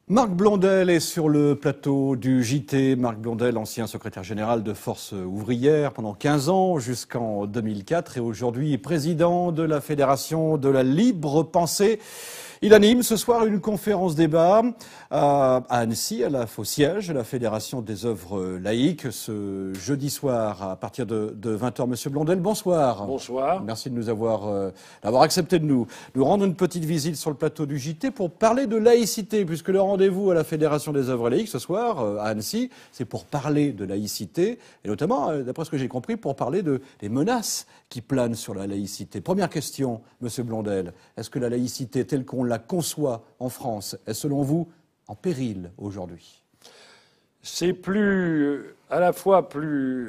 Marc Blondel est sur le plateau du JT. Marc Blondel, ancien secrétaire général de Force ouvrière pendant 15 ans jusqu'en 2004 et aujourd'hui président de la Fédération de la libre pensée. Il anime ce soir une conférence débat à Annecy, au siège de la Fédération des œuvres laïques, ce jeudi soir à partir de 20h. Monsieur Blondel, bonsoir. Bonsoir. Merci de nous d'avoir accepté de nous rendre une petite visite sur le plateau du JT pour parler de laïcité, puisque le rendez-vous à la Fédération des œuvres laïques ce soir à Annecy, c'est pour parler de laïcité, et notamment, d'après ce que j'ai compris, pour parler des menaces qui planent sur la laïcité. Première question, Monsieur Blondel, est-ce que la laïcité telle qu'on la conçoit en France est, selon vous, en péril aujourd'hui? C'est à la fois plus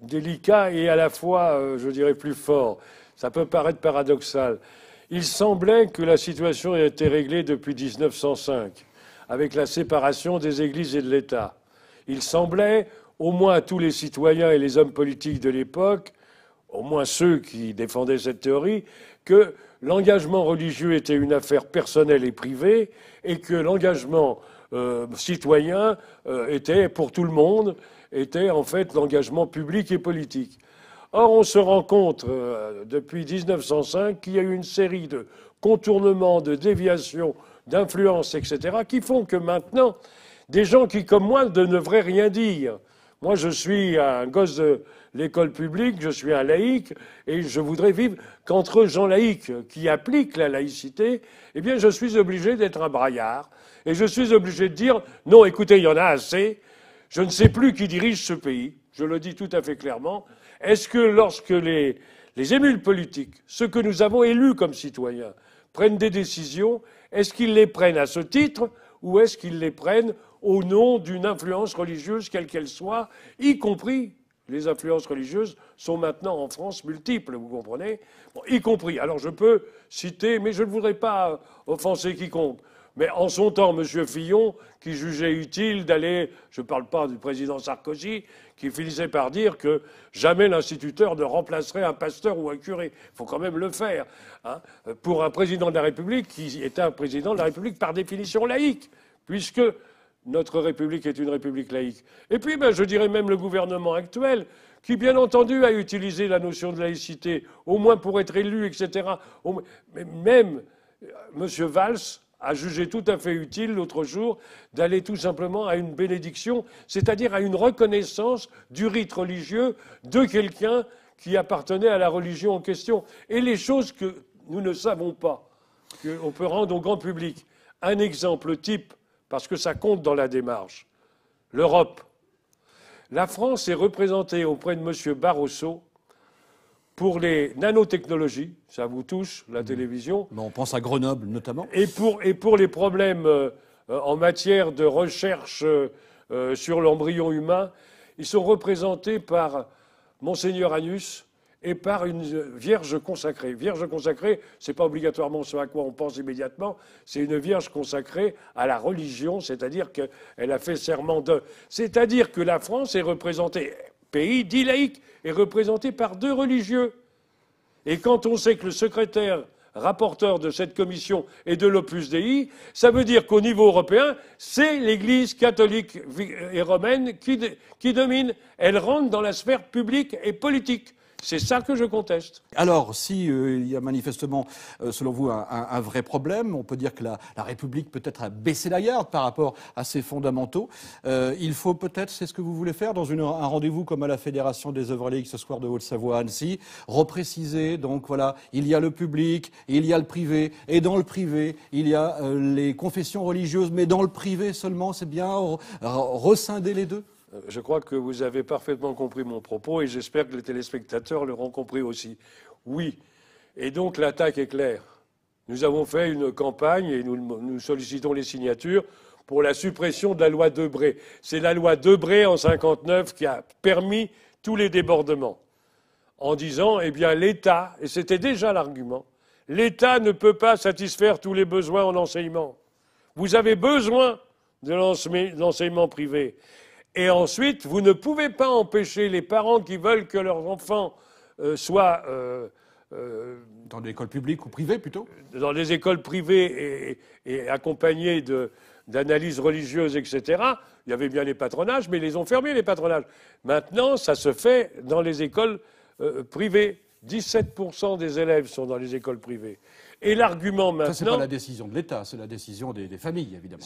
délicat et à la fois, je dirais, plus fort. Ça peut paraître paradoxal. Il semblait que la situation ait été réglée depuis 1905, avec la séparation des églises et de l'État. Il semblait, au moins à tous les citoyens et les hommes politiques de l'époque, au moins ceux qui défendaient cette théorie, que l'engagement religieux était une affaire personnelle et privée et que l'engagement citoyen était pour tout le monde, était en fait l'engagement public et politique. Or, on se rend compte depuis 1905 qu'il y a eu une série de contournements, de déviations, d'influences, etc., qui font que maintenant, des gens qui, comme moi, ne devraient rien dire. Moi, je suis un gosse de l'école publique, je suis un laïc, et je voudrais vivre qu'entre gens laïcs qui appliquent la laïcité, eh bien, je suis obligé d'être un braillard. Et je suis obligé de dire, non, écoutez, il y en a assez, je ne sais plus qui dirige ce pays, je le dis tout à fait clairement. Est-ce que lorsque les élus politiques, ceux que nous avons élus comme citoyens, prennent des décisions, est-ce qu'ils les prennent à ce titre ou est-ce qu'ils les prennent au nom d'une influence religieuse, quelle qu'elle soit, y compris, les influences religieuses sont maintenant en France multiples, vous comprenez, bon, y compris. Alors je peux citer, mais je ne voudrais pas offenser quiconque, mais en son temps, M. Fillon, qui jugeait utile d'aller, je ne parle pas du président Sarkozy, qui finissait par dire que jamais l'instituteur ne remplacerait un pasteur ou un curé. Il faut quand même le faire, hein, pour un président de la République qui était un président de la République par définition laïque, puisque notre République est une République laïque. Et puis, je dirais même le gouvernement actuel, qui, bien entendu, a utilisé la notion de laïcité, au moins pour être élu, etc. Mais même M. Valls a jugé tout à fait utile l'autre jour d'aller tout simplement à une bénédiction, c'est-à-dire à une reconnaissance du rite religieux de quelqu'un qui appartenait à la religion en question. Et les choses que nous ne savons pas, qu'on peut rendre au grand public. Un exemple type, parce que ça compte dans la démarche. L'Europe. La France est représentée auprès de M. Barroso pour les nanotechnologies, ça vous touche, la télévision. On pense à Grenoble notamment. Et pour les problèmes en matière de recherche sur l'embryon humain, ils sont représentés par Monseigneur Agnus et par une vierge consacrée. Vierge consacrée, c'est pas obligatoirement ce à quoi on pense immédiatement, c'est une vierge consacrée à la religion, c'est-à-dire qu'elle a fait serment de... C'est-à-dire que la France est représentée, pays dit laïque, est représenté par deux religieux. Et quand on sait que le secrétaire rapporteur de cette commission est de l'Opus Dei, ça veut dire qu'au niveau européen, c'est l'Église catholique et romaine qui domine. Elle rentre dans la sphère publique et politique. C'est ça que je conteste. Alors, si il y a manifestement, selon vous, un vrai problème, on peut dire que la République peut-être a baissé la garde par rapport à ses fondamentaux. Il faut peut-être, c'est ce que vous voulez faire, dans un rendez-vous comme à la Fédération des œuvres laïques ce soir de Haute-Savoie à Annecy, repréciser, donc voilà, il y a le public, il y a le privé, et dans le privé, il y a les confessions religieuses, mais dans le privé seulement, c'est bien rescinder les deux? Je crois que vous avez parfaitement compris mon propos et j'espère que les téléspectateurs l'auront compris aussi. Oui. Et donc l'attaque est claire. Nous avons fait une campagne et nous sollicitons les signatures pour la suppression de la loi Debré. C'est la loi Debré en 1959 qui a permis tous les débordements. En disant, eh bien, l'État, et c'était déjà l'argument, l'État ne peut pas satisfaire tous les besoins en enseignement. Vous avez besoin de l'enseignement privé. Et ensuite, vous ne pouvez pas empêcher les parents qui veulent que leurs enfants soient Dans l'école publique ou privée, plutôt? Dans les écoles privées et accompagnées d'analyses religieuses, etc., il y avait bien les patronages, mais ils les ont fermés, les patronages. Maintenant, ça se fait dans les écoles privées. 17% des élèves sont dans les écoles privées. Et l'argument maintenant... Ça, c'est pas la décision de l'État, c'est la décision des familles, évidemment.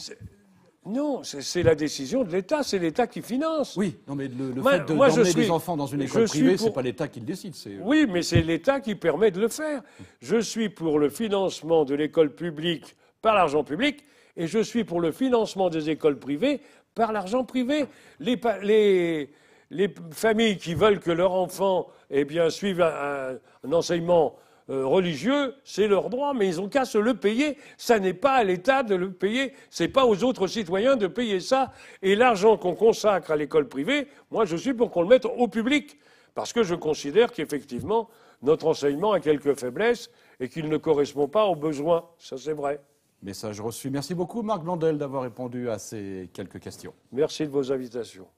Non, c'est la décision de l'État, c'est l'État qui finance. Oui, non, mais le fait d'emmener des enfants dans une école privée, c'est pas l'État qui le décide. Oui, mais c'est l'État qui permet de le faire. Je suis pour le financement de l'école publique par l'argent public, et je suis pour le financement des écoles privées par l'argent privé. Les familles qui veulent que leur enfant suive un enseignement religieux, c'est leur droit, mais ils n'ont qu'à se le payer. Ça n'est pas à l'État de le payer, c'est pas aux autres citoyens de payer ça. Et l'argent qu'on consacre à l'école privée, moi je suis pour qu'on le mette au public, parce que je considère qu'effectivement notre enseignement a quelques faiblesses et qu'il ne correspond pas aux besoins. Ça c'est vrai. Message reçu. Merci beaucoup Marc Blondel d'avoir répondu à ces quelques questions. Merci de vos invitations.